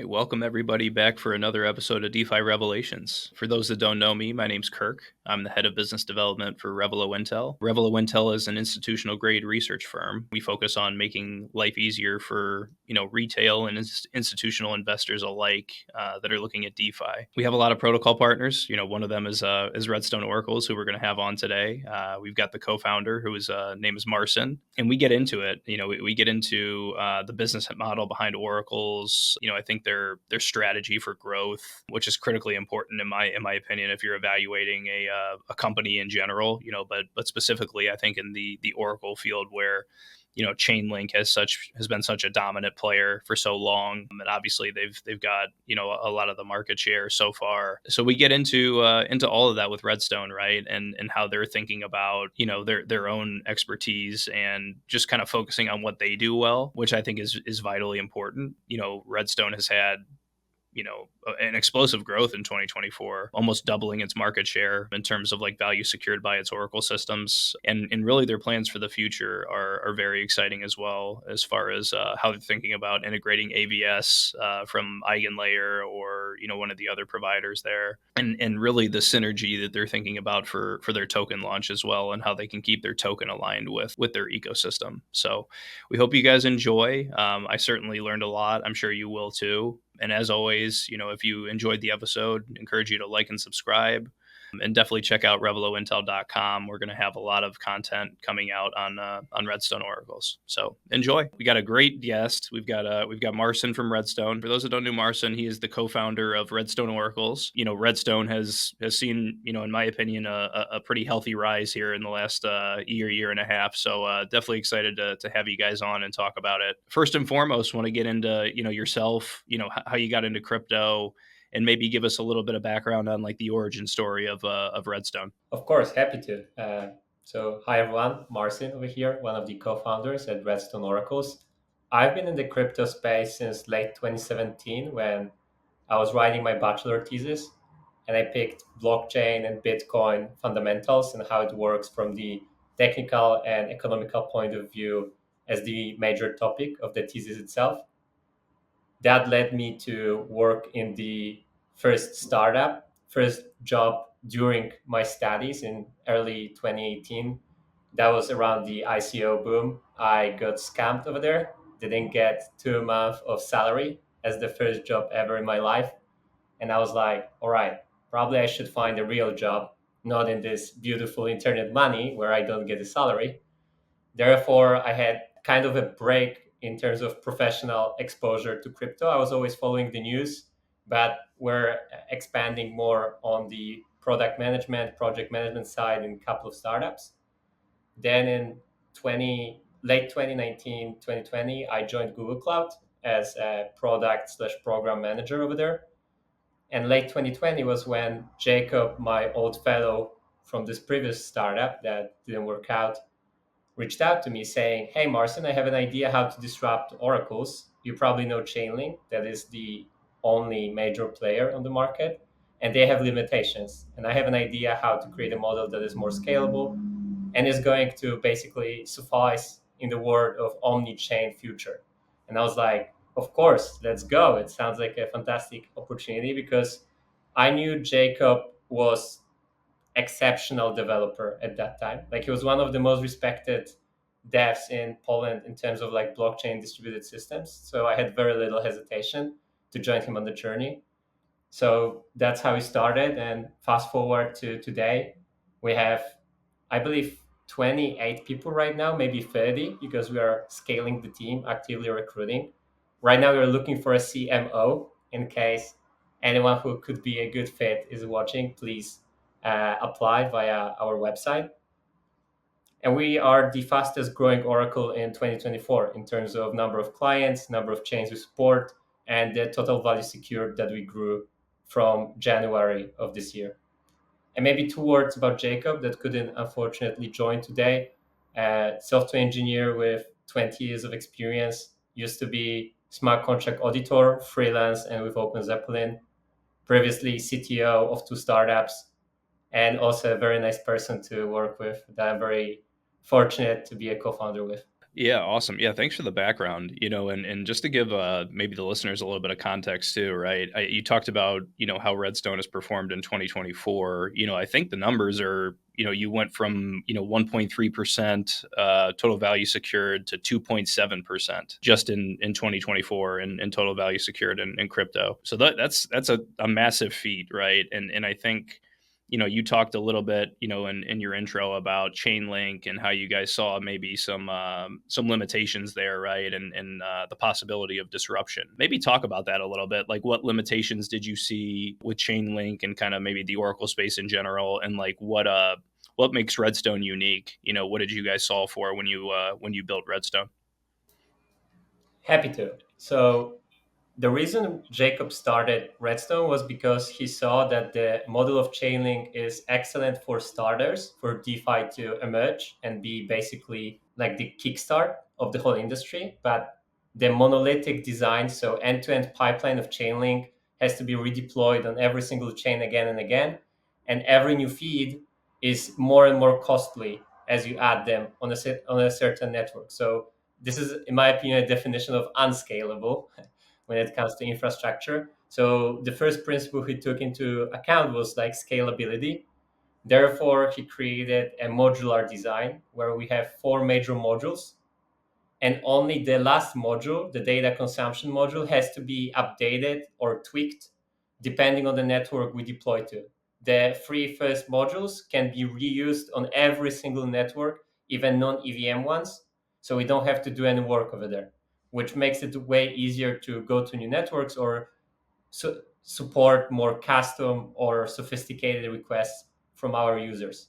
right, welcome everybody back for another episode of DeFi Revelations. For those that don't know me, my name's Kirk. I'm the head of business development for Revelo Intel. Revelo Intel is an institutional grade research firm. We focus on making life easier for retail and institutional investors alike that are looking at DeFi. We have a lot of protocol partners. One of them is RedStone Oracles, who we're going to have on today. We've got the co-founder, whose name is Marcin, and we get into it. We get into the business model behind Oracles. I think their strategy for growth, which is critically important in my opinion, if you're evaluating a company in general. But specifically, I think in the Oracle field where Chainlink has been such a dominant player for so long, and obviously they've got a lot of the market share so far. So we get into all of that with Redstone, right, and how they're thinking about their own expertise and just kind of focusing on what they do well, which I think is vitally important. Redstone has had an explosive growth in 2024, almost doubling its market share in terms of like value secured by its Oracle systems. And really their plans for the future are very exciting as well, as far as how they're thinking about integrating AVS from Eigenlayer or, one of the other providers there. And really the synergy that they're thinking about for their token launch as well, and how they can keep their token aligned with their ecosystem. So we hope you guys enjoy. I certainly learned a lot. I'm sure you will too. And as always, if you enjoyed the episode, I encourage you to like and subscribe. And definitely check out revelointel.com. We're going to have a lot of content coming out on Redstone Oracles. So enjoy. We got a great guest. We've got Marcin from Redstone. For those that don't know Marcin, he is the co-founder of Redstone Oracles. Redstone has seen, in my opinion, a pretty healthy rise here in the last year and a half. So definitely excited to have you guys on and talk about it. First and foremost, want to get into yourself, how you got into crypto, and maybe give us a little bit of background on like the origin story of Redstone. Of course, happy to. So, hi everyone, Marcin over here, one of the co-founders at RedStone Oracles. I've been in the crypto space since late 2017 when I was writing my bachelor thesis, and I picked blockchain and Bitcoin fundamentals and how it works from the technical and economical point of view as the major topic of the thesis itself. That led me to work in the first job during my studies in early 2018. That was around the ICO boom. I got scammed over there, didn't get 2 months of salary as the first job ever in my life. And I was like, all right, probably I should find a real job, not in this beautiful internet money where I don't get a salary. Therefore, I had kind of a break in terms of professional exposure to crypto. I was always following the news, but we're expanding more on the product management, project management side in a couple of startups. Then in 2019, 2020, I joined Google Cloud as a product slash program manager over there. And late 2020 was when Jacob, my old fellow from this previous startup that didn't work out, reached out to me saying, "Hey, Marcin, I have an idea how to disrupt oracles. You probably know Chainlink, that is the only major player on the market, and they have limitations. And I have an idea how to create a model that is more scalable and is going to basically suffice in the world of omni-chain future." And I was like, of course, let's go. It sounds like a fantastic opportunity because I knew Jacob was exceptional developer at that time. Like he was one of the most respected devs in Poland in terms of like blockchain distributed systems. So I had very little hesitation to join him on the journey. So that's how we started. And fast forward to today, we have, I believe, 28 people right now, maybe 30, because we are scaling the team, actively recruiting. Right now, we're looking for a CMO in case anyone who could be a good fit is watching. Please apply via our website. And we are the fastest growing Oracle in 2024 in terms of number of clients, number of chains we support, and the total value secured that we grew from January of this year. And maybe 2 words about Jacob that couldn't unfortunately join today. Software engineer with 20 years of experience, used to be smart contract auditor, freelance, and with Open Zeppelin. Previously CTO of 2 startups, and also a very nice person to work with that I'm very fortunate to be a co-founder with. Yeah, awesome. Yeah, thanks for the background. And just to give maybe the listeners a little bit of context too, right? You talked about how RedStone has performed in 2024. I think the numbers are you went from 1.3% total value secured to 2.7% just in 2024 in total value secured in crypto. So that's a massive feat, right? And I think you talked a little bit, in your intro about Chainlink and how you guys saw maybe some limitations there, right? And the possibility of disruption. Maybe talk about that a little bit. Like, what limitations did you see with Chainlink and kind of maybe the Oracle space in general, and like what makes Redstone unique? What did you guys solve for when you built Redstone? Happy to. So the reason Jacob started Redstone was because he saw that the model of Chainlink is excellent for starters, for DeFi to emerge and be basically like the kickstart of the whole industry. But the monolithic design, so end-to-end pipeline of Chainlink, has to be redeployed on every single chain again and again. And every new feed is more and more costly as you add them on a certain network. So this is, in my opinion, a definition of unscalable when it comes to infrastructure. So the first principle he took into account was like scalability. Therefore, he created a modular design where we have four major modules, and only the last module, the data consumption module, has to be updated or tweaked depending on the network we deploy to. The three first modules can be reused on every single network, even non-EVM ones, so we don't have to do any work over there, which makes it way easier to go to new networks or support more custom or sophisticated requests from our users.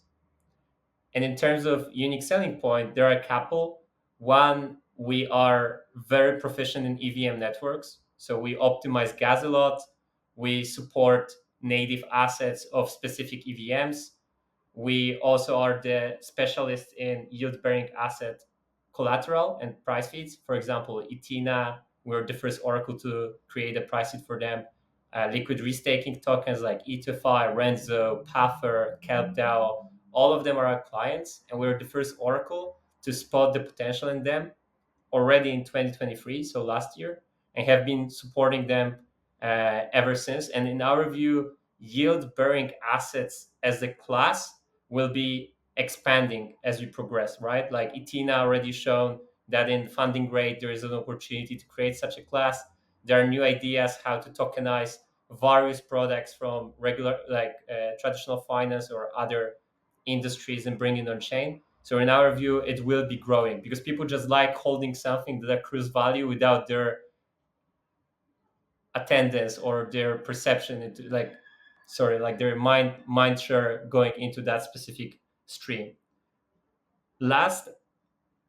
And in terms of unique selling point, there are a couple. One, we are very proficient in EVM networks. So we optimize gas a lot. We support native assets of specific EVMs. We also are the specialists in yield bearing asset collateral and price feeds. For example, Etina, we're the first Oracle to create a price feed for them. Liquid restaking tokens like E2FI, Renzo, Puffer, KelpDAO, all of them are our clients, and we're the first Oracle to spot the potential in them already in 2023, so last year, and have been supporting them ever since. And in our view, yield bearing assets as a class will be expanding as we progress, right? Like Etina already shown that in funding grade, there is an opportunity to create such a class. There are new ideas how to tokenize various products from regular, like traditional finance or other industries and bring it on chain. So in our view, it will be growing because people just like holding something that accrues value without their attendance or their perception into like their mind share going into that specific stream. Last,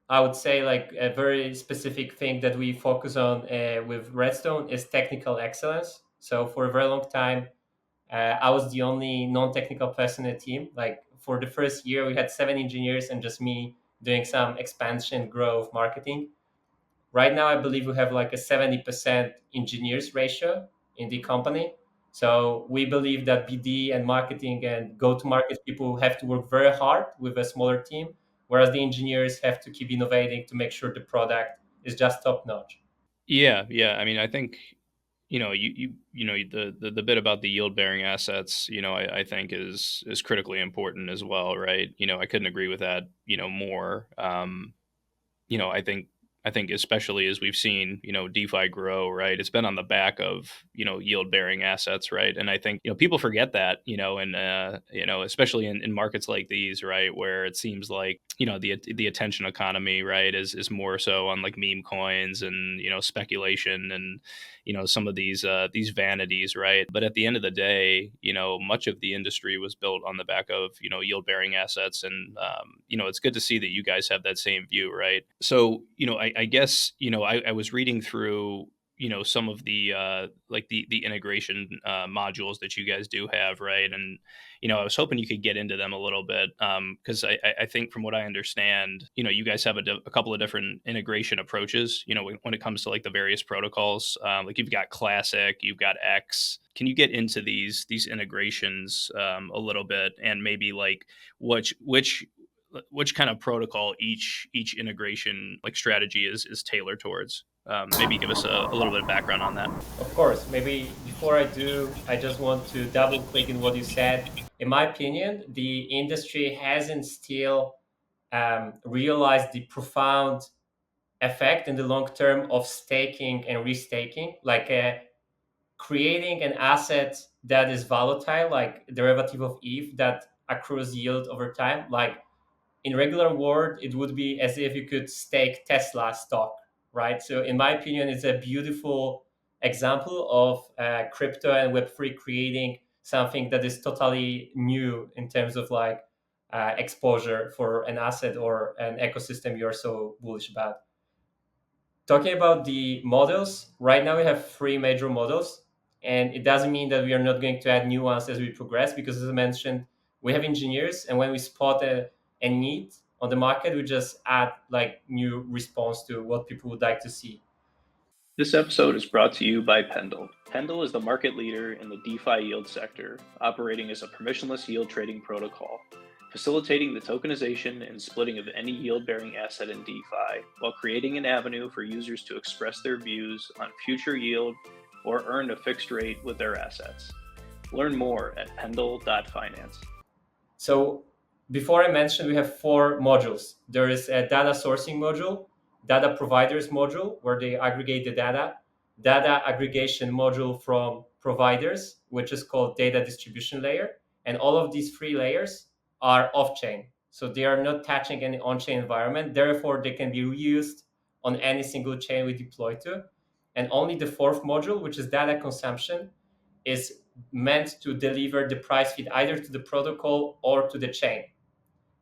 I would say like a very specific thing that we focus on with Redstone is technical excellence. So for a very long time, I was the only non-technical person in the team. Like for the first year, we had 7 engineers and just me doing some expansion, growth, marketing. Right now, I believe we have like a 70% engineers ratio in the company. So we believe that BD and marketing and go-to-market people have to work very hard with a smaller team, whereas the engineers have to keep innovating to make sure the product is just top-notch. Yeah, yeah. I mean, I think the bit about the yield bearing assets, I think is critically important as well, right? I couldn't agree with that, more. I think especially as we've seen, DeFi grow, right? It's been on the back of, yield bearing assets, right? And I think, people forget that, and especially in markets like these, right, where it seems like, the attention economy, right, is more so on like meme coins and, speculation and, some of these vanities, right? But at the end of the day, much of the industry was built on the back of, yield bearing assets. And, it's good to see that you guys have that same view, right? So, I guess, I was reading through, some of the like the integration modules that you guys do have, right? And, I was hoping you could get into them a little bit, because I think from what I understand, you guys have a couple of different integration approaches, when it comes to like the various protocols. Like you've got Classic, you've got X. Can you get into these integrations a little bit, and maybe like which which kind of protocol each integration like strategy is tailored towards. Maybe give us a little bit of background on that. Of course, maybe before I do, I just want to double click in what you said. In my opinion, the industry hasn't still realized the profound effect in the long term of staking and restaking, like creating an asset that is volatile, like derivative of ETH that accrues yield over time. Like in regular world, it would be as if you could stake Tesla stock, right? So in my opinion, it's a beautiful example of crypto and Web3 creating something that is totally new in terms of like exposure for an asset or an ecosystem you're so bullish about. Talking about the models, right now we have three major models, and it doesn't mean that we are not going to add new ones as we progress, because as I mentioned, we have engineers, and when we spot a need on the market, we just add like new response to what people would like to see. This episode is brought to you by Pendle. Pendle is the market leader in the DeFi yield sector, operating as a permissionless yield trading protocol, facilitating the tokenization and splitting of any yield-bearing asset in DeFi, while creating an avenue for users to express their views on future yield or earn a fixed rate with their assets. Learn more at pendle.finance. So before I mentioned, we have four modules. There is a data sourcing module, data providers module, where they aggregate the data aggregation module from providers, which is called data distribution layer. And all of these three layers are off-chain. So they are not touching any on-chain environment. Therefore, they can be reused on any single chain we deploy to. And only the fourth module, which is data consumption, is meant to deliver the price feed either to the protocol or to the chain.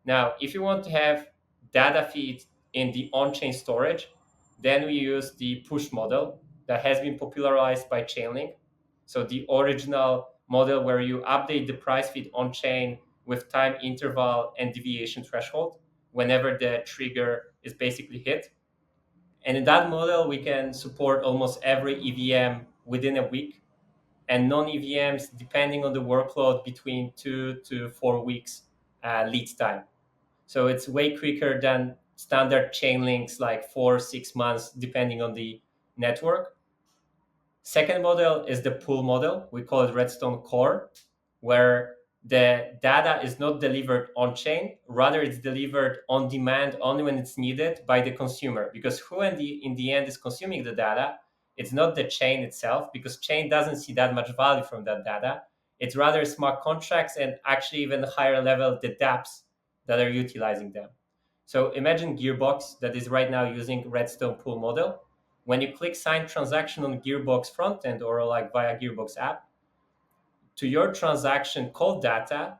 Now, if you want to have data feed in the on-chain storage, then we use the push model that has been popularized by Chainlink. So the original model where you update the price feed on-chain with time interval and deviation threshold whenever the trigger is basically hit. And in that model, we can support almost every EVM within a week, and non-EVMs, depending on the workload, between 2 to 4 weeks lead time. So it's way quicker than standard chain links, like 4 6 months, depending on the network. Second model is the pool model. We call it RedStone Core, where the data is not delivered on chain, rather it's delivered on demand only when it's needed by the consumer. Because who in the end is consuming the data? It's not the chain itself, because chain doesn't see that much value from that data. It's rather smart contracts, and actually even higher level, the dApps that are utilizing them. So imagine Gearbox that is right now using RedStone pool model. When you click sign transaction on Gearbox frontend or like via Gearbox app, to your transaction call data,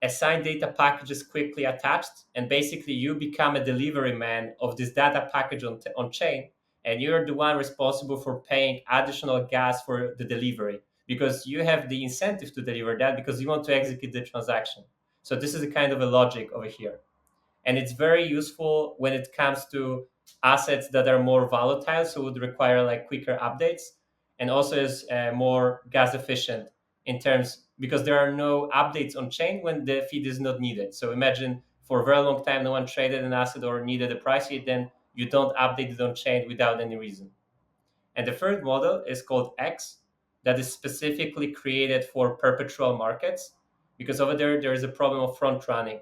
a signed data package is quickly attached, and basically you become a delivery man of this data package on chain, and you're the one responsible for paying additional gas for the delivery, because you have the incentive to deliver that because you want to execute the transaction. So this is a kind of a logic over here, and it's very useful when it comes to assets that are more volatile, so would require like quicker updates, and also is more gas efficient in terms, because there are no updates on chain when the feed is not needed. So imagine for a very long time no one traded an asset or needed a price feed, then you don't update it on chain without any reason. And the third model is called X, that is specifically created for perpetual markets, because over there is a problem of front running.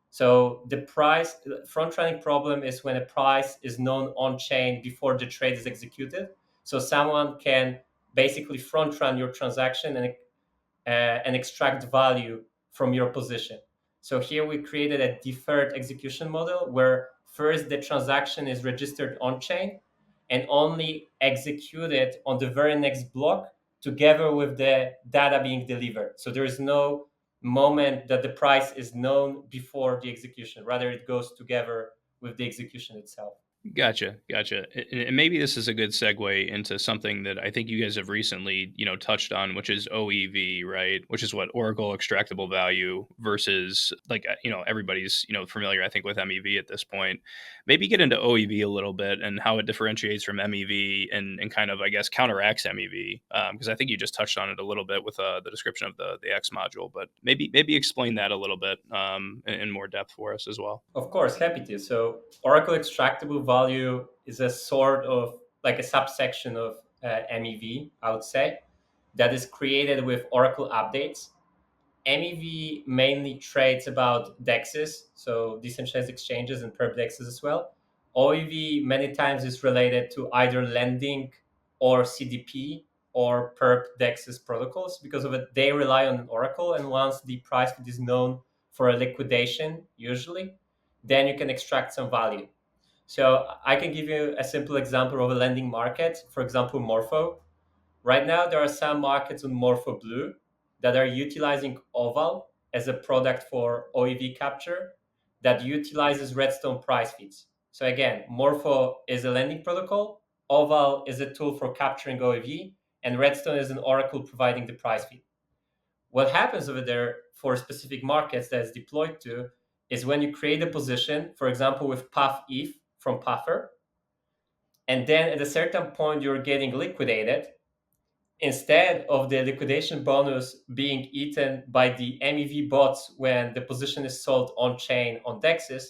So the price front running problem is when a price is known on chain before the trade is executed. So someone can basically front run your transaction and extract value from your position. So here we created a deferred execution model where first the transaction is registered on chain and only executed on the very next block together with the data being delivered. So there is no moment that the price is known before the execution. Rather, it goes together with the execution itself. Gotcha. And maybe this is a good segue into something that I think you guys have recently, touched on, which is OEV, right? Which is what Oracle extractable value versus like, everybody's, familiar, I think, with MEV at this point. Maybe get into OEV a little bit and how it differentiates from MEV and kind of, I guess, counteracts MEV. Because I think you just touched on it a little bit with the description of the X module, but maybe explain that a little bit in more depth for us as well. Of course, happy to. So Oracle extractable value is a sort of like a subsection of MEV, I would say, that is created with Oracle updates. MEV mainly trades about DEXs, so decentralized exchanges and perp DEXs as well. OEV many times is related to either lending or CDP or perp DEXs protocols. Because of it, they rely on Oracle, and once the price feed is known for a liquidation, usually, then you can extract some value. So I can give you a simple example of a lending market, for example, Morpho. Right now, there are some markets on Morpho Blue that are utilizing Oval as a product for OEV capture that utilizes RedStone price feeds. So again, Morpho is a lending protocol, Oval is a tool for capturing OEV, and RedStone is an oracle providing the price feed. What happens over there for specific markets that is deployed to is when you create a position, for example, with Puff ETH from Puffer, and then at a certain point you're getting liquidated, instead of the liquidation bonus being eaten by the MEV bots when the position is sold on chain on DEXs,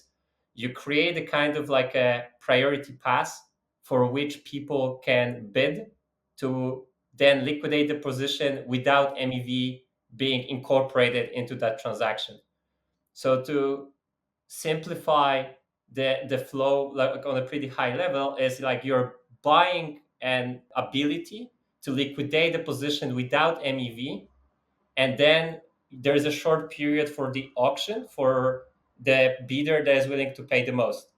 you create a kind of like a priority pass for which people can bid to then liquidate the position without MEV being incorporated into that transaction. So to simplify the flow like on a pretty high level is like you're buying an ability to liquidate the position without MEV, and then there's a short period for the auction for the bidder that is willing to pay the most.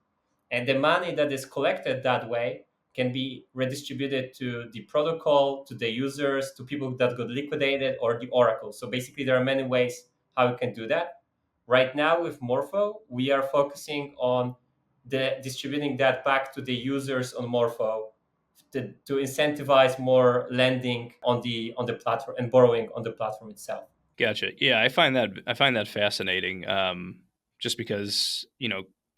And the money that is collected that way can be redistributed to the protocol, to the users, to people that got liquidated, or the oracle. So basically, there are many ways how you can do that. Right now, with Morpho, we are focusing on the distributing that back to the users on Morpho to incentivize more lending on the platform and borrowing on the platform itself. Gotcha. Yeah, I find that fascinating. Just because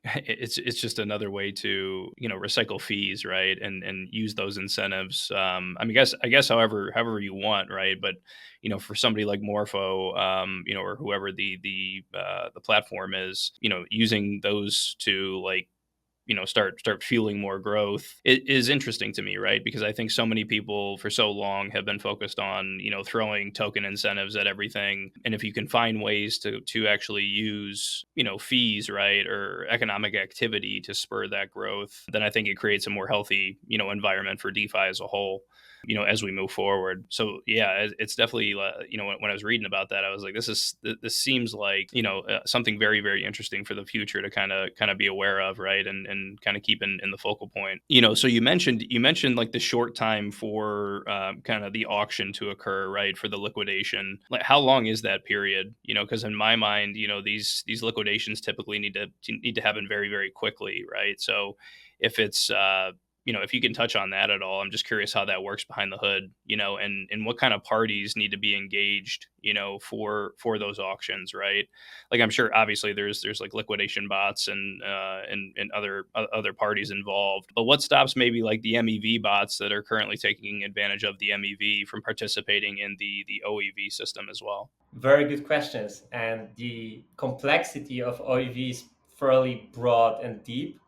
it's just another way to recycle fees, right, and use those incentives. I guess however you want, right, but for somebody like Morpho, or whoever the platform is, using those to like start fueling more growth, it is interesting to me, right? Because I think so many people for so long have been focused on throwing token incentives at everything, and if you can find ways to actually use fees, right, or economic activity to spur that growth, then I think it creates a more healthy environment for DeFi as a whole, as we move forward. So yeah, it's definitely when I was reading about that, I was like, this seems like something very very interesting for the future to kind of be aware of, right, and kind of keep in the focal point. So you mentioned like the short time for kind of the auction to occur, right, for the liquidation. Like, how long is that period? Because in my mind, these liquidations typically need to happen very very quickly, right? So if it's if you can touch on that at all, I'm just curious how that works behind the hood, and what kind of parties need to be engaged, for those auctions, right? Like, I'm sure obviously there's like liquidation bots and other parties involved, but what stops maybe like the MEV bots that are currently taking advantage of the MEV from participating in the OEV system as well? Very good questions. And the complexity of OEV is fairly broad and deep.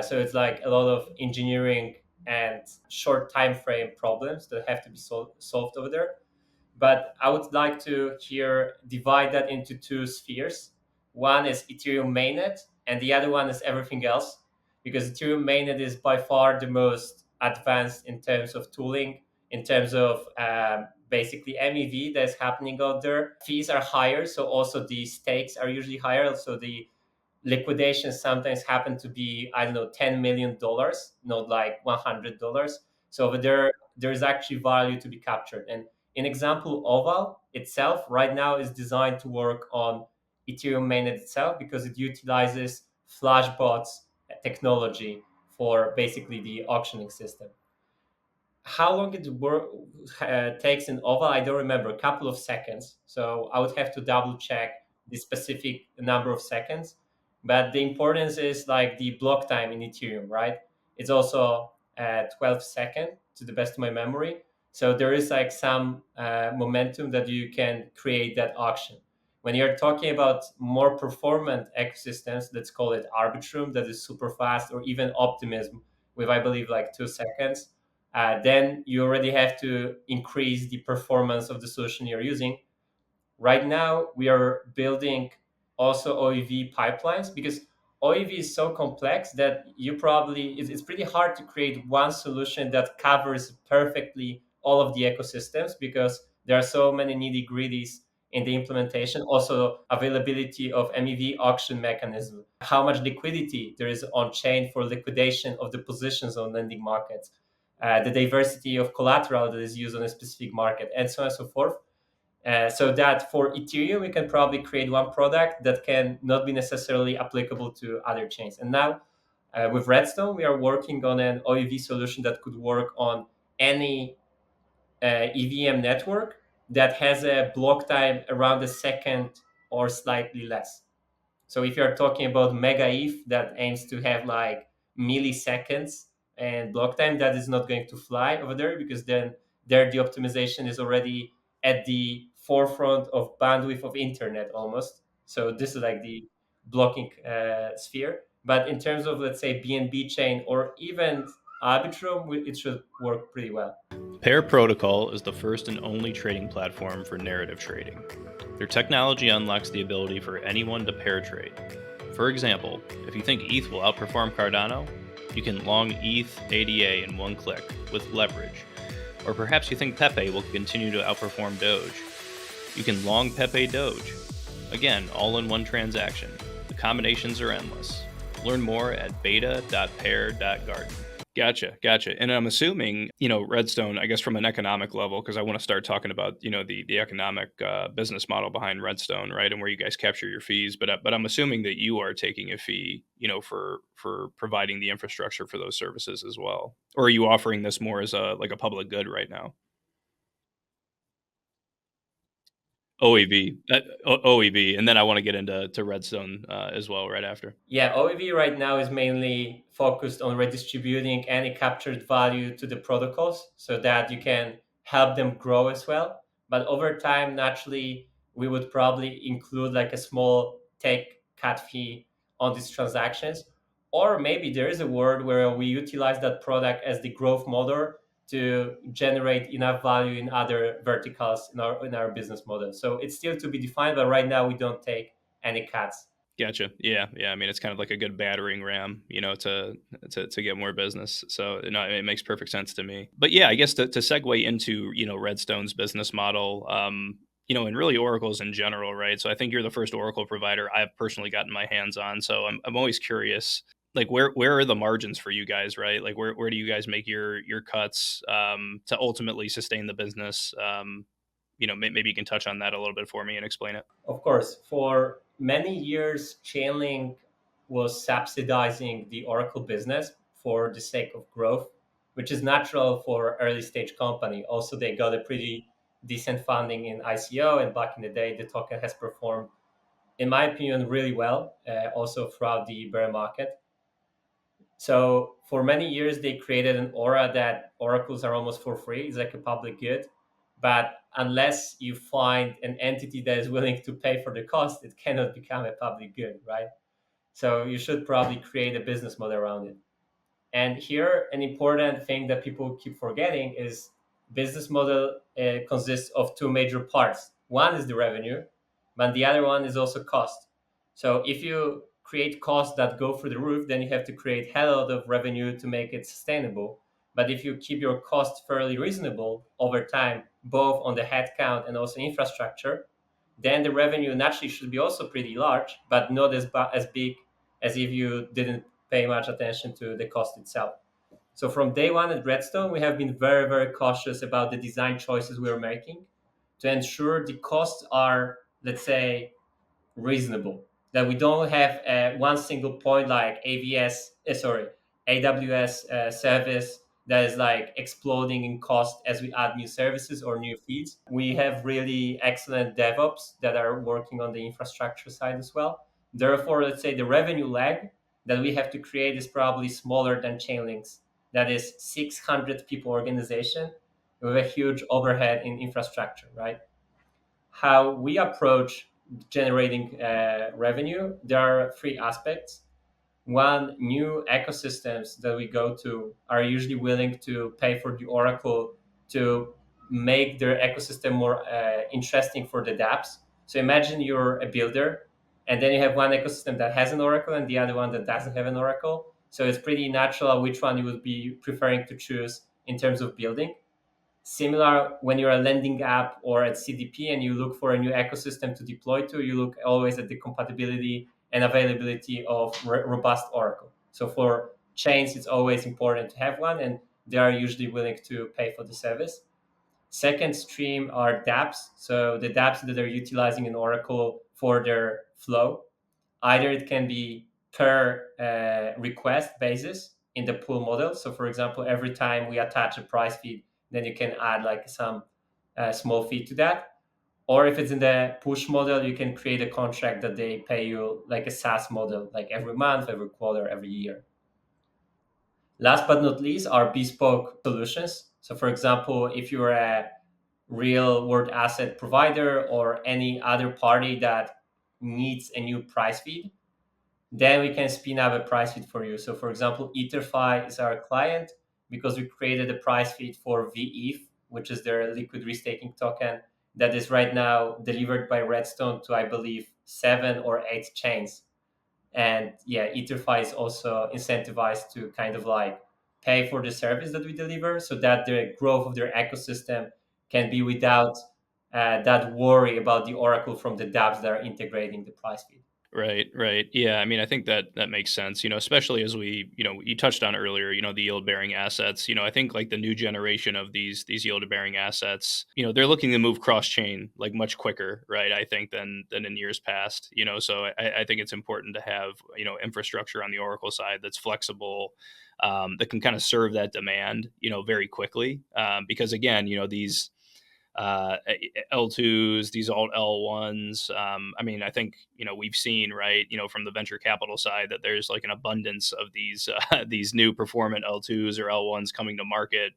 So it's like a lot of engineering and short time frame problems that have to be solved over there. But I would like to here divide that into two spheres. One is Ethereum mainnet, and the other one is everything else, because Ethereum mainnet is by far the most advanced in terms of tooling, in terms of basically MEV that's happening out there. Fees are higher, so also the stakes are usually higher. So the liquidations sometimes happen to be, I don't know, $10 million, not like $100. So over there's actually value to be captured. And in example, Oval itself right now is designed to work on Ethereum mainnet itself because it utilizes Flashbots technology for basically the auctioning system. How long it takes in oval, I don't remember, a couple of seconds. So I would have to double check the specific number of seconds. But the importance is like the block time in Ethereum, right? It's also 12 second to the best of my memory. So there is like some momentum that you can create that auction. When you're talking about more performant ecosystems, let's call it Arbitrum, that is super fast, or even Optimism with, I believe, like 2 seconds, then you already have to increase the performance of the solution you're using. Right now, we are building also OEV pipelines because OEV is so complex that it's pretty hard to create one solution that covers perfectly all of the ecosystems because there are so many nitty gritties in the implementation. Also, availability of MEV auction mechanism, how much liquidity there is on chain for liquidation of the positions on lending markets, the diversity of collateral that is used on a specific market, and so on and so forth. So that for Ethereum, we can probably create one product that can not be necessarily applicable to other chains. And now with RedStone, we are working on an OEV solution that could work on any EVM network that has a block time around a second or slightly less. So if you're talking about mega ETH that aims to have like milliseconds and block time, that is not going to fly over there because then there the optimization is already at the forefront of bandwidth of internet almost. So this is like the blocking sphere. But in terms of, let's say, BNB chain or even Arbitrum, it should work pretty well. Pair Protocol is the first and only trading platform for narrative trading. Their technology unlocks the ability for anyone to pair trade. For example, if you think ETH will outperform Cardano, you can long ETH ADA in one click with leverage. Or perhaps you think Pepe will continue to outperform Doge. You can long Pepe Doge. Again, all in one transaction. The combinations are endless. Learn more at beta.pair.garden. Gotcha. And I'm assuming, RedStone, I guess from an economic level, because I want to start talking about, the economic business model behind RedStone, right, and where you guys capture your fees. But I'm assuming that you are taking a fee, for providing the infrastructure for those services as well. Or are you offering this more as a public good right now? OEV, OEV, and then I want to get into RedStone as well right after. Yeah, OEV right now is mainly focused on redistributing any captured value to the protocols so that you can help them grow as well. But over time, naturally, we would probably include like a small take cut fee on these transactions. Or maybe there is a world where we utilize that product as the growth model to generate enough value in other verticals in our business model. So it's still to be defined, but right now we don't take any cuts. Gotcha. Yeah. I mean, it's kind of like a good battering ram, to get more business. So it makes perfect sense to me. But yeah, I guess to segue into RedStone's business model, and really Oracle's in general, right? So I think you're the first Oracle provider I've personally gotten my hands on. So I'm always curious, like where are the margins for you guys, right? Like where do you guys make your cuts to ultimately sustain the business? Maybe you can touch on that a little bit for me and explain it. Of course, for many years, Chainlink was subsidizing the Oracle business for the sake of growth, which is natural for early stage company. Also, they got a pretty decent funding in ICO, and back in the day, the token has performed, in my opinion, really well, also throughout the bear market. So for many years, they created an aura that oracles are almost for free. It's like a public good. But unless you find an entity that is willing to pay for the cost, it cannot become a public good, right? So you should probably create a business model around it. And here, an important thing that people keep forgetting is business model consists of two major parts. One is the revenue, but the other one is also cost. So if you create costs that go through the roof, then you have to create hell lot of revenue to make it sustainable. But if you keep your costs fairly reasonable over time, both on the headcount and also infrastructure, then the revenue naturally should be also pretty large, but not as big as if you didn't pay much attention to the cost itself. So from day one at RedStone, we have been very, very cautious about the design choices we are making to ensure the costs are, let's say, reasonable. That we don't have one single point like AVS, sorry, AWS service that is like exploding in cost as we add new services or new feeds. We have really excellent DevOps that are working on the infrastructure side as well. Therefore, let's say the revenue lag that we have to create is probably smaller than Chainlink's. That is 600 people organization with a huge overhead in infrastructure, right? How we approach generating revenue, there are three aspects. One, new ecosystems that we go to are usually willing to pay for the Oracle to make their ecosystem more interesting for the dApps. So imagine you're a builder, and then you have one ecosystem that has an Oracle and the other one that doesn't have an Oracle. So it's pretty natural which one you would be preferring to choose in terms of building. Similar when you're a lending app or at CDP and you look for a new ecosystem to deploy to, you look always at the compatibility and availability of robust Oracle. So for chains, it's always important to have one, and they are usually willing to pay for the service. Second stream are dApps. So the dApps that are utilizing an Oracle for their flow. Either it can be per request basis in the pool model. So for example, every time we attach a price feed, then you can add like some small fee to that. Or if it's in the push model, you can create a contract that they pay you like a SaaS model, like every month, every quarter, every year. Last but not least are bespoke solutions. So for example, if you're a real world asset provider or any other party that needs a new price feed, then we can spin up a price feed for you. So for example, EtherFi is our client because we created a price feed for VETH, which is their liquid restaking token that is right now delivered by RedStone to, I believe, 7 or 8 chains. And yeah, EtherFi is also incentivized to kind of like pay for the service that we deliver so that the growth of their ecosystem can be without that worry about the Oracle from the dApps that are integrating the price feed. Right, right. Yeah, I mean, I think that that makes sense, especially as we, you touched on earlier, the yield-bearing assets. I think like the new generation of these yield-bearing assets, they're looking to move cross-chain like much quicker, right? I think than in years past, so I think it's important to have, infrastructure on the Oracle side that's flexible, that can kind of serve that demand, very quickly. Because again, these L2s, these alt L1s. I mean, I think we've seen, right, from the venture capital side that there's like an abundance of these these new performant L2s or L1s coming to market.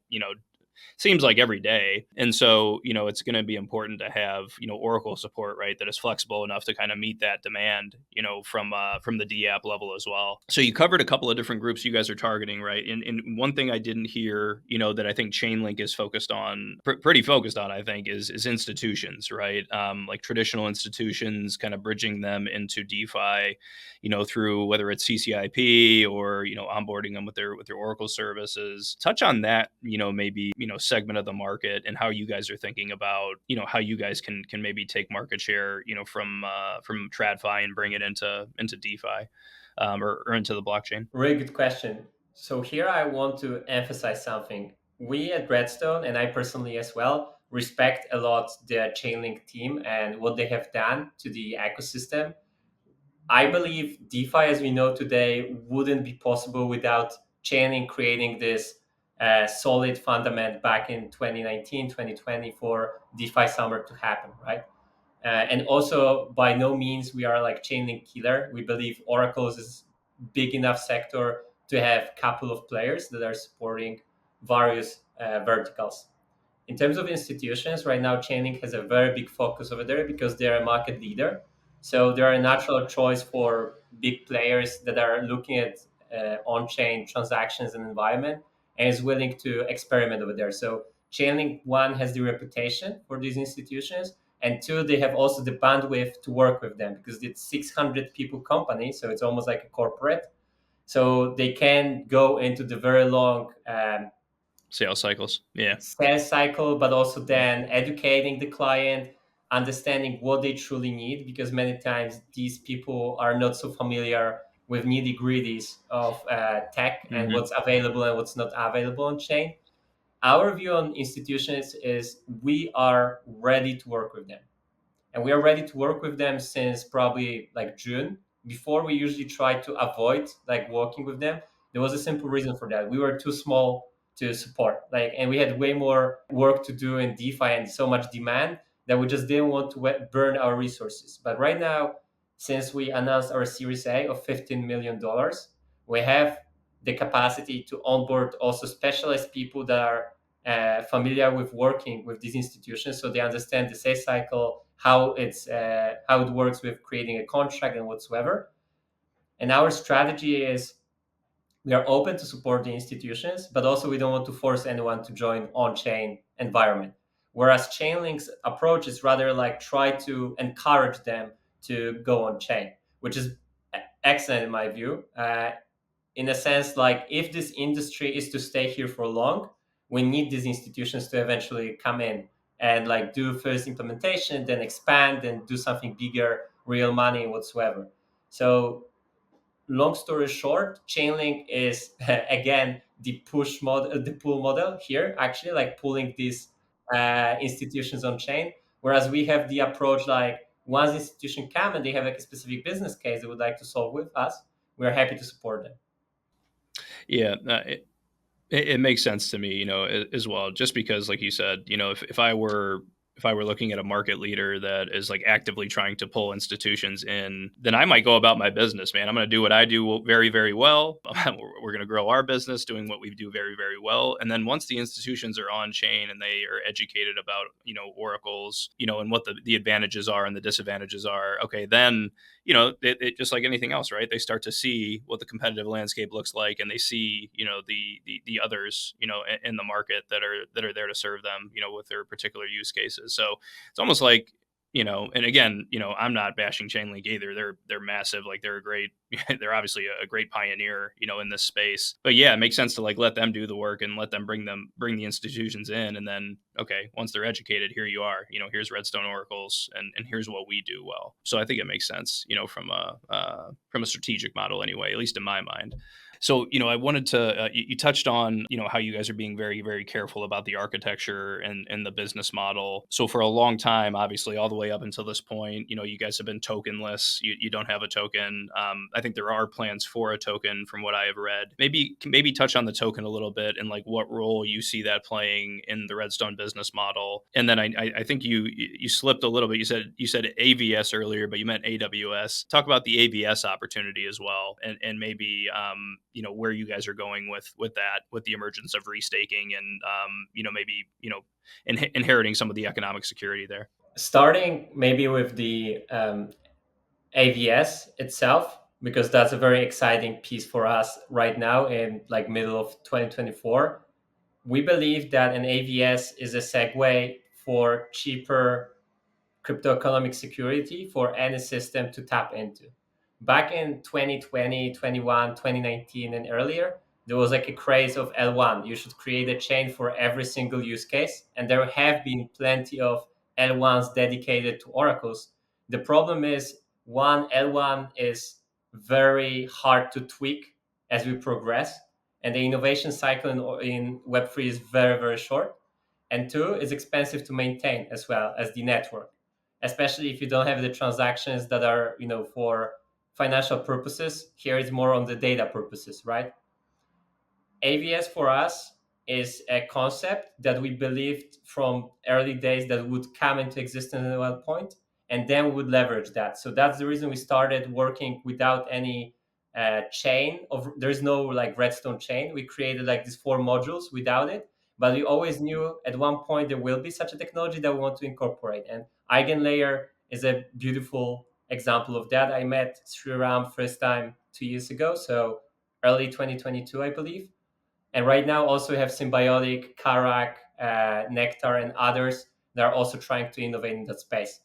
Seems like every day. And so, it's going to be important to have, Oracle support, right, that is flexible enough to kind of meet that demand, from the DApp level as well. So you covered a couple of different groups you guys are targeting, right? And one thing I didn't hear, that I think Chainlink is focused on, pretty focused on, I think, is institutions, right? Like traditional institutions, kind of bridging them into DeFi, through whether it's CCIP or, onboarding them with their Oracle services. Touch on that, maybe, segment of the market and how you guys are thinking about, how you guys can maybe take market share, from TradFi and bring it into DeFi, or into the blockchain. Really good question. So here I want to emphasize something. We at Redstone, and I personally as well, respect a lot the Chainlink team and what they have done to the ecosystem. I believe DeFi as we know today wouldn't be possible without Chainlink creating this solid fundament back in 2019, 2020 for DeFi summer to happen, right? And also, by no means we are like Chainlink killer. We believe Oracle's is big enough sector to have a couple of players that are supporting various verticals. In terms of institutions, right now Chainlink has a very big focus over there because they're a market leader. So they're a natural choice for big players that are looking at on-chain transactions and environment and is willing to experiment over there. So Chainlink, one, has the reputation for these institutions, and two, they have also the bandwidth to work with them because it's 600 people company, so it's almost like a corporate. So they can go into the very long Sales cycles. Yeah. sales cycle, but also then educating the client, understanding what they truly need, because many times these people are not so familiar with nitty gritties of tech and Hmm. what's available and what's not available on chain. Our view on institutions is we are ready to work with them. And we are ready to work with them since probably like June. Before we usually try to avoid like working with them. There was a simple reason for that. We were too small to support, like, and we had way more work to do in DeFi and so much demand that we just didn't want to burn our resources. But right now, since we announced our Series A of $15 million, we have the capacity to onboard also specialized people that are familiar with working with these institutions, so they understand the sales cycle, how it works with creating a contract and whatsoever. And our strategy is we are open to support the institutions, but also we don't want to force anyone to join on-chain environment. Whereas Chainlink's approach is rather like try to encourage them to go on chain, which is excellent in my view. In a sense, like if this industry is to stay here for long, we need these institutions to eventually come in and like do first implementation, then expand, then do something bigger, real money whatsoever. So long story short, Chainlink is again the push model, the pull model here, actually like pulling these institutions on chain. Whereas we have the approach like once institution come and they have like a specific business case they would like to solve with us, we're happy to support them. Yeah, it makes sense to me, as well. Just because, like you said, if I were looking at a market leader that is like actively trying to pull institutions in, then I might go about my business, man. I'm going to do what I do very, very well. We're going to grow our business doing what we do very, very well. And then once the institutions are on chain and they are educated about, oracles, and what the advantages are and the disadvantages are, okay, then it just like anything else, right? They start to see what the competitive landscape looks like, and they see, the others, in the market that are there to serve them, with their particular use cases. So it's almost like, and again, I'm not bashing Chainlink either. They're massive. Like they're a great, they're obviously a great pioneer, in this space. But yeah, it makes sense to like let them do the work and let them bring the institutions in, and then okay, once they're educated, here you are. Here's RedStone oracles, and here's what we do well. So I think it makes sense, from a strategic model anyway, at least in my mind. So, I wanted to, you touched on, how you guys are being very, very careful about the architecture and the business model. So for a long time, obviously, all the way up until this point, you guys have been tokenless. You don't have a token. I think there are plans for a token from what I have read. Maybe touch on the token a little bit and like what role you see that playing in the Redstone business model. And then I think you slipped a little bit. You said AVS earlier, but you meant AWS. Talk about the AVS opportunity as well, and maybe where you guys are going with that, with the emergence of restaking and maybe inheriting some of the economic security there. Starting maybe with the AVS itself, because that's a very exciting piece for us right now in like middle of 2024. We believe that an AVS is a segue for cheaper crypto economic security for any system to tap into. Back in 2020, 21, 2019, and earlier, there was like a craze of L1. You should create a chain for every single use case. And there have been plenty of L1s dedicated to oracles. The problem is, one, L1 is very hard to tweak as we progress. And the innovation cycle in Web3 is very, very short. And two, it's expensive to maintain as well as the network, especially if you don't have the transactions that are for financial purposes. Here is more on the data purposes, right? AVS for us is a concept that we believed from early days that would come into existence at one point, and then we would leverage that. So that's the reason we started working without any chain. There's no like Redstone chain. We created like these 4 modules without it, but we always knew at one point there will be such a technology that we want to incorporate. And Eigenlayer is a beautiful example of that. I met Sriram first time 2 years ago, so early 2022, I believe. And right now, also we have Symbiotic, Karak, Nectar, and others that are also trying to innovate in that space.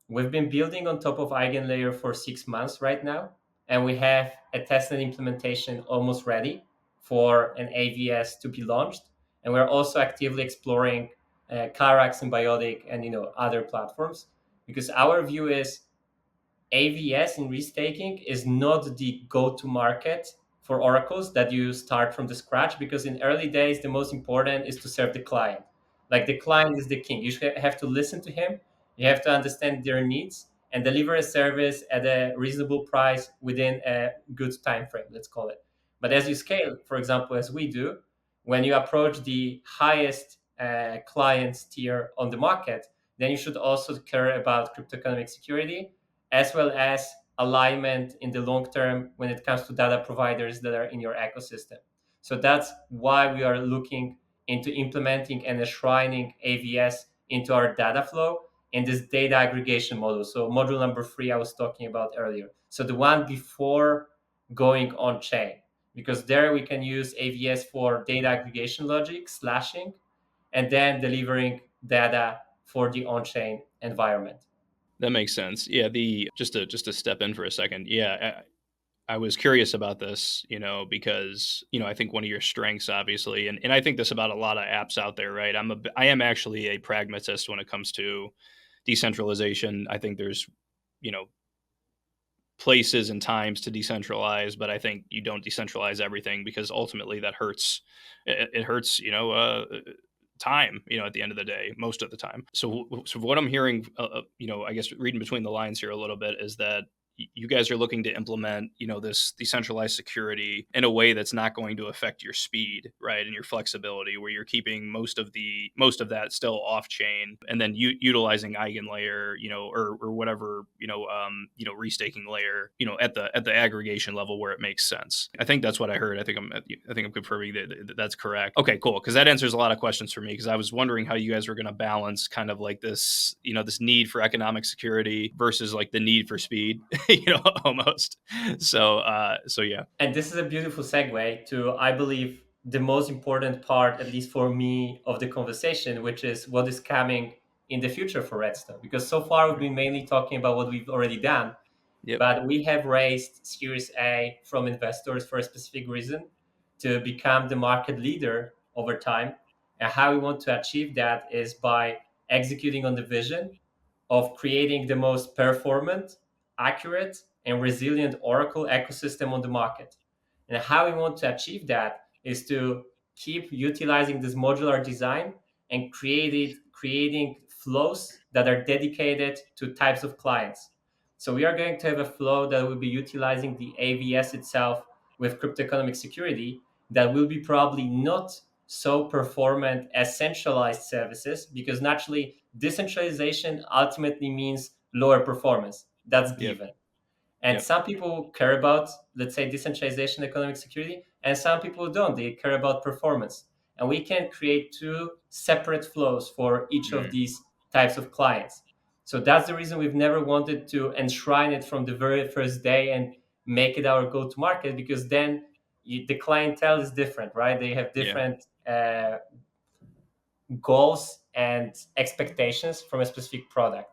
We've been building on top of Eigenlayer for 6 months right now, and we have a tested implementation almost ready for an AVS to be launched. And we're also actively exploring Karak, Symbiotic, and other platforms, because our view is AVS in restaking is not the go-to market for oracles that you start from the scratch, because in early days the most important is to serve the client. Like the client is the king. You should have to listen to him. You have to understand their needs and deliver a service at a reasonable price within a good time frame, let's call it. But as you scale, for example, as we do, when you approach the highest clients tier on the market, then you should also care about cryptoeconomic security as well as alignment in the long term when it comes to data providers that are in your ecosystem. So that's why we are looking into implementing and enshrining AVS into our data flow in this data aggregation model. So module number 3 I was talking about earlier. So the one before going on chain, because there we can use AVS for data aggregation logic, slashing, and then delivering data for the on-chain environment. That makes sense. Yeah, the just to step in for a second. Yeah, I was curious about this, because I think one of your strengths, obviously, and I think this about a lot of apps out there, right? I am actually a pragmatist when it comes to decentralization. I think there's you know places and times to decentralize, but I think you don't decentralize everything because ultimately that hurts. It hurts, time, at the end of the day, most of the time. So what I'm hearing, I guess reading between the lines here a little bit, is that you guys are looking to implement, this decentralized security in a way that's not going to affect your speed, right, and your flexibility, where you're keeping most of that still off chain, and then utilizing eigenlayer, or whatever, restaking layer, at the aggregation level where it makes sense. I think that's what I heard. I think I'm confirming that that's correct. Okay, cool, because that answers a lot of questions for me, because I was wondering how you guys were going to balance kind of like this, this need for economic security versus like the need for speed. Almost. So yeah. And this is a beautiful segue to, I believe, the most important part, at least for me, of the conversation, which is what is coming in the future for Redstone. Because so far we've been mainly talking about what we've already done, Yep. but we have raised Series A from investors for a specific reason, to become the market leader over time. And how we want to achieve that is by executing on the vision of creating the most performant, accurate, and resilient Oracle ecosystem on the market. And how we want to achieve that is to keep utilizing this modular design and creating flows that are dedicated to types of clients. So we are going to have a flow that will be utilizing the AVS itself with cryptoeconomic security, that will be probably not so performant as centralized services, because naturally decentralization ultimately means lower performance. That's Yep. given. And Yep. some people care about, let's say, decentralization, economic security, and some people don't. They care about performance. And we can create two separate flows for each of Mm. these types of clients. So that's the reason we've never wanted to enshrine it from the very first day and make it our go to market, because then the clientele is different, right? They have Yeah. different goals and expectations from a specific product.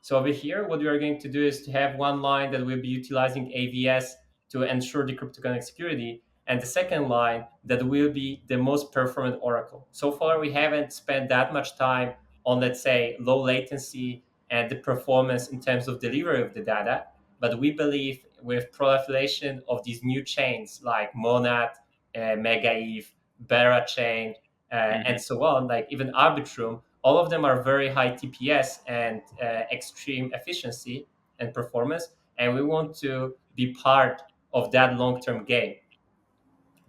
So over here, what we are going to do is to have one line that will be utilizing AVS to ensure the cryptographic security, and the second line that will be the most performant Oracle. So far, we haven't spent that much time on, let's say, low latency and the performance in terms of delivery of the data. But we believe with proliferation of these new chains like Monad, Mega Eve, Bera chain, and Hmm. so on, like even Arbitrum, all of them are very high TPS and extreme efficiency and performance. And we want to be part of that long term game.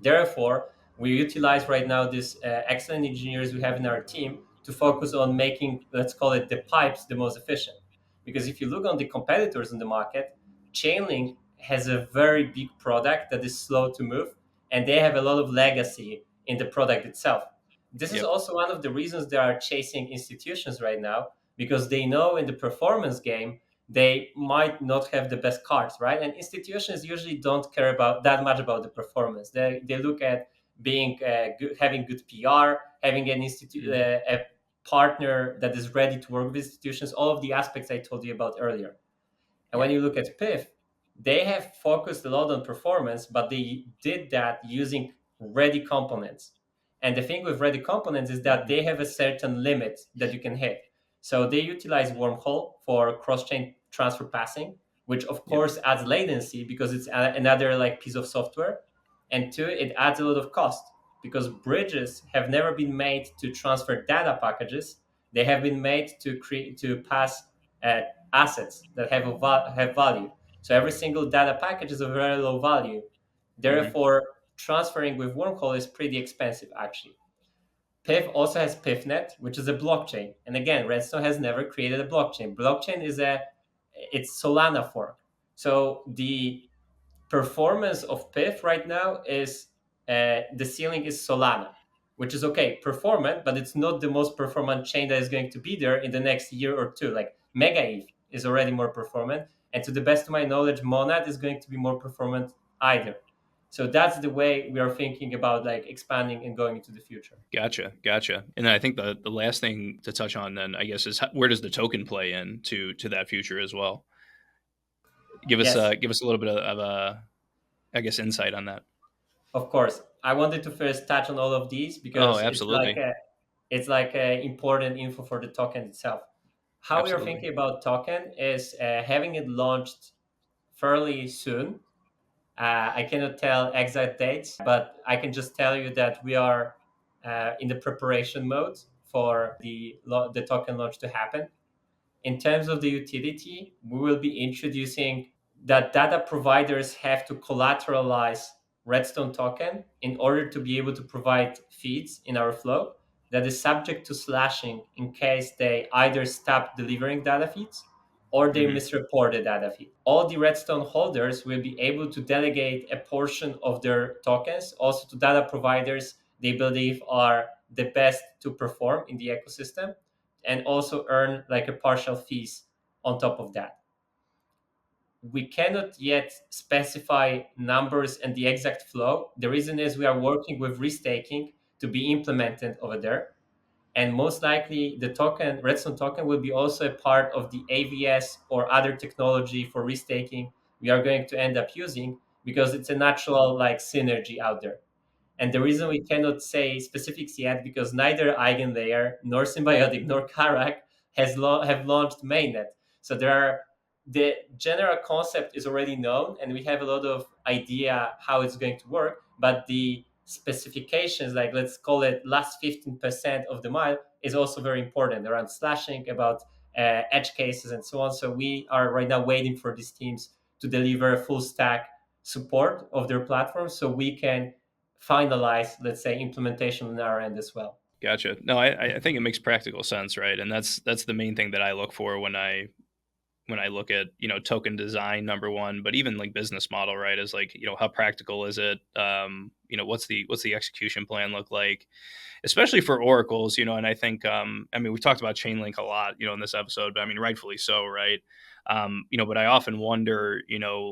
Therefore, we utilize right now these excellent engineers we have in our team to focus on making, let's call it, the pipes the most efficient. Because if you look on the competitors in the market, Chainlink has a very big product that is slow to move, and they have a lot of legacy in the product itself. This is Yep. also one of the reasons they are chasing institutions right now, because they know in the performance game they might not have the best cards, right? And institutions usually don't care about that much about the performance. They look at being good, having good PR, having Hmm. a partner that is ready to work with institutions, all of the aspects I told you about earlier. And when Yeah. you look at PIF, they have focused a lot on performance, but they did that using ready components. And the thing with ready components is that Hmm. they have a certain limit that you can hit. So they utilize wormhole for cross-chain transfer passing, which of Yep. course adds latency because it's another like piece of software. And two, it adds a lot of cost because bridges have never been made to transfer data packages. They have been made to create to pass uh, assets that have value. So every single data package is a very low value. Hmm. Therefore, transferring with wormhole is pretty expensive actually. PIF also has PIFnet, which is a blockchain. And again, Redstone has never created a blockchain. Blockchain is it's Solana fork. So the performance of PIF right now is the ceiling is Solana, which is okay, performant, but it's not the most performant chain that is going to be there in the next year or two. Like Mega ETH is already more performant, and to the best of my knowledge, Monad is going to be more performant either. So that's the way we are thinking about like expanding and going into the future. Gotcha. And then I think the last thing to touch on then, I guess, is where does the token play in to that future as well? Yes, Give us a little bit of I guess, insight on that. of course. I wanted to first touch on all of these Oh, because absolutely, it's like important info for the token itself. How we are absolutely. thinking about token is having it launched fairly soon. I cannot tell exact dates, but I can just tell you that we are in the preparation mode for the token launch to happen. In terms of the utility, we will be introducing that data providers have to collateralize RedStone token in order to be able to provide feeds in our flow that is subject to slashing in case they either stop delivering data feeds or they Hmm. misreport the data feed. All the Redstone holders will be able to delegate a portion of their tokens also to data providers they believe are the best to perform in the ecosystem and also earn like a partial fees on top of that. We cannot yet specify numbers and the exact flow. The reason is we are working with restaking to be implemented over there. And most likely the token, Redstone token, will be also a part of the AVS or other technology for restaking we are going to end up using because it's a natural like synergy out there. And the reason we cannot say specifics yet because neither EigenLayer nor Symbiotic nor Karak have launched mainnet. So the general concept is already known, and we have a lot of idea how it's going to work. But the specifications, like let's call it last 15% of the mile, is also very important around slashing, about edge cases, and so on. So we are right now waiting for these teams to deliver full stack support of their platform, so we can finalize, let's say, implementation on our end as well. Gotcha. No, I think it makes practical sense, right? And that's the main thing that I look for when I look at, token design, number one, but even like business model, right? Is like, how practical is it? What's the execution plan look like, especially for oracles, and I think, I mean, we've talked about Chainlink a lot, in this episode, but I mean, rightfully so, right? But I often wonder,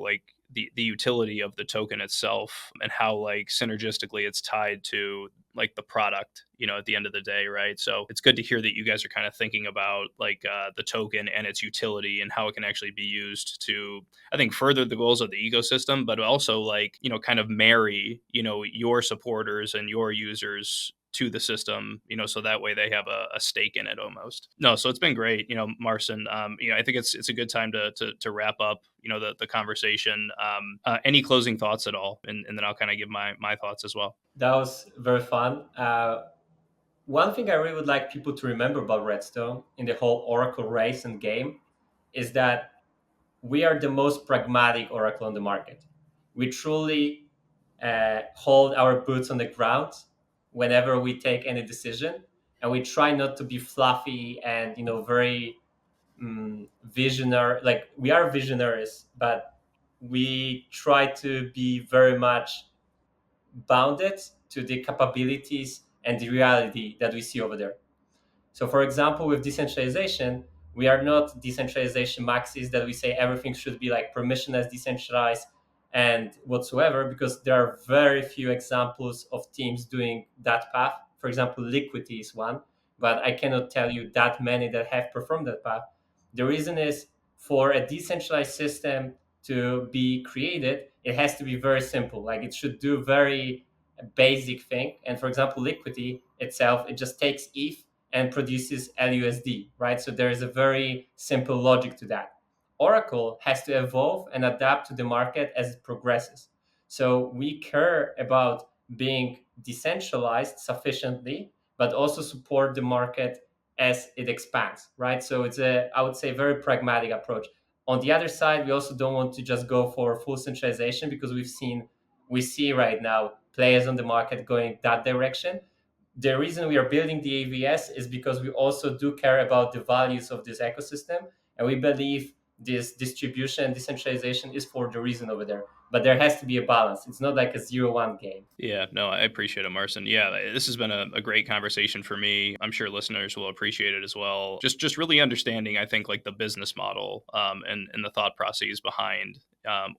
like the utility of the token itself and how like synergistically it's tied to like the product, at the end of the day, right? So it's good to hear that you guys are kind of thinking about like the token and its utility and how it can actually be used to, I think, further the goals of the ecosystem, but also like, kind of marry, your supporters and your users to the system, so that way they have a stake in it almost. No, so it's been great, Marcin. I think it's a good time to wrap up, the conversation. Any closing thoughts at all, and then I'll kind of give my thoughts as well. That was very fun. One thing I really would like people to remember about Redstone in the whole Oracle race and game is that we are the most pragmatic Oracle on the market. We truly hold our boots on the ground whenever we take any decision, and we try not to be fluffy and very visionary. Like we are visionaries, but we try to be very much bounded to the capabilities and the reality that we see over there. So, for example, with decentralization, we are not decentralization maxis that we say everything should be like permissionless, decentralized, and whatsoever, because there are very few examples of teams doing that path. For example, Liquidity is one, but I cannot tell you that many that have performed that path. The reason is for a decentralized system to be created, it has to be very simple. Like it should do very basic thing. And for example, Liquidity itself, it just takes ETH and produces LUSD, right? So there is a very simple logic to that. Oracle has to evolve and adapt to the market as it progresses. So we care about being decentralized sufficiently, but also support the market as it expands, right? So it's I would say, very pragmatic approach. On the other side, we also don't want to just go for full centralization because we see right now players on the market going that direction. The reason we are building the AVS is because we also do care about the values of this ecosystem, and we believe this distribution and decentralization is for the reason over there. But there has to be a balance. It's not like a 0-1 game. Yeah, no, I appreciate it, Marcin. Yeah, this has been a great conversation for me. I'm sure listeners will appreciate it as well. Just really understanding, I think, like the business model and the thought processes behind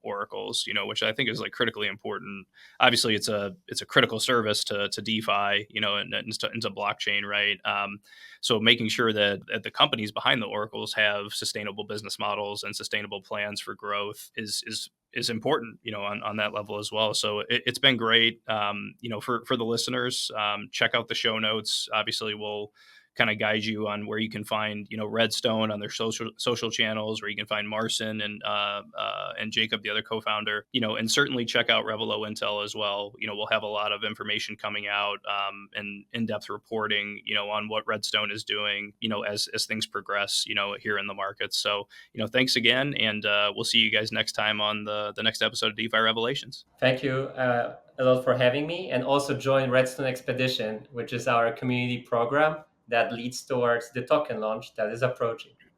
oracles, which I think is like critically important. Obviously, it's a critical service to DeFi, and into blockchain, right? So making sure that the companies behind the oracles have sustainable business models and sustainable plans for growth is important, on that level as well. So it's been great, for the listeners. Check out the show notes. Obviously, we'll kind of guide you on where you can find, RedStone on their social channels, where you can find Marcin and Jacob, the other co-founder, and certainly check out Revelo Intel as well. We'll have a lot of information coming out, and in-depth reporting, on what Redstone is doing, as things progress, here in the market. So, thanks again, and we'll see you guys next time on the next episode of DeFi Revelations. Thank you a lot for having me, and also join Redstone Expedition, which is our community program that leads towards the token launch that is approaching.